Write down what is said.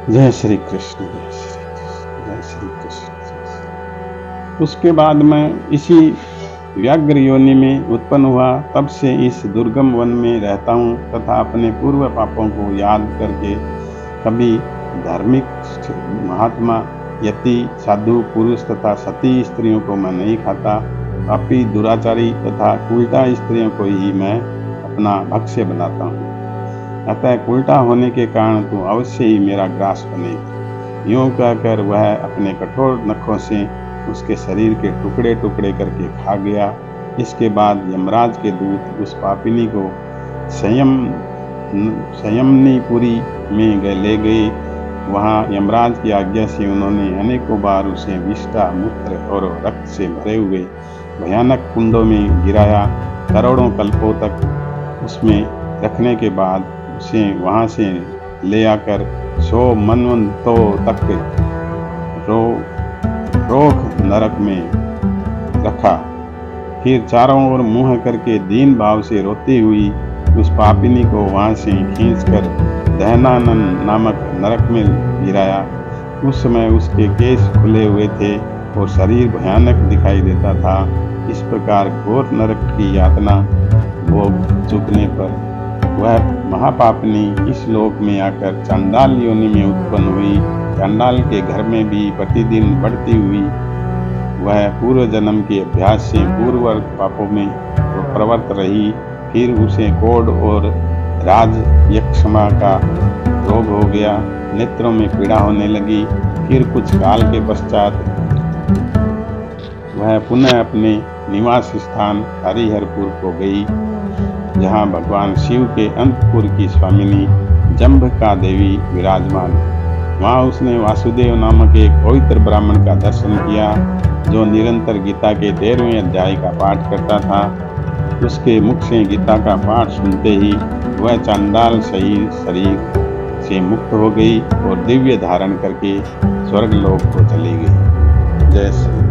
जय श्री कृष्ण, जय श्री कृष्ण, जय श्री कृष्ण। उसके बाद मैं इसी व्याघ्र योनि में उत्पन्न हुआ। तब से इस दुर्गम वन में रहता हूँ तथा अपने पूर्व पापों को याद करके कभी धार्मिक महात्मा, यति, साधु पुरुष तथा सती स्त्रियों को मैं नहीं खाता। पापी, दुराचारी तथा उल्टा स्त्रियों को ही मैं अपना भक्ष्य बनाता हूँ। अतः उल्टा होने के कारण तू अवश्य ही मेरा ग्रास बनेगी। यूं कहकर वह अपने कठोर नखों से उसके शरीर के टुकड़े टुकड़े करके खा गया। इसके बाद यमराज के दूत उस पापिनी को संयमनीपुरी में ले गए। वहां यमराज की आज्ञा से उन्होंने अनेकों बार उसे विष्ठा, मूत्र और रक्त से भरे हुए भयानक कुंडों में गिराया। करोड़ों कल्पों तक उसमें रखने के बाद उसे वहां से ले आकर 100 मनवंतों तक रोग नरक में रखा। फिर चारों ओर मुंह करके दीन भाव से रोती हुई उस पापिनी को वहां से खींचकर दहनानन नामक नरक में गिराया। उस समय उसके केश खुले हुए थे और शरीर भयानक दिखाई देता था। इस प्रकार घोर नरक की यातना भोग चुकने पर वह महापापिनी इस लोक में आकर चांडाल योनि में उत्पन्न हुई। चांडाल के घर में भी प्रतिदिन बढ़ती हुई वह पूर्व जन्म के अभ्यास से पूर्ववर्ग पापों में प्रवृत्त रही। फिर उसे कोढ़ और राज यक्षमा का रोग हो गया। नेत्रों में पीड़ा होने लगी। फिर कुछ काल के पश्चात वह पुनः अपने निवास स्थान हरिहरपुर को गई, जहाँ भगवान शिव के अंतपुर की स्वामिनी जम्भिका देवी विराजमान। वहाँ उसने वासुदेव नामक एक पवित्र ब्राह्मण का दर्शन किया, जो निरंतर गीता के 13वें अध्याय का पाठ करता था। उसके मुख से गीता का पाठ सुनते ही वह चांडाल शरीर से मुक्त हो गई और दिव्य धारण करके स्वर्गलोक को चली गई। जय श्री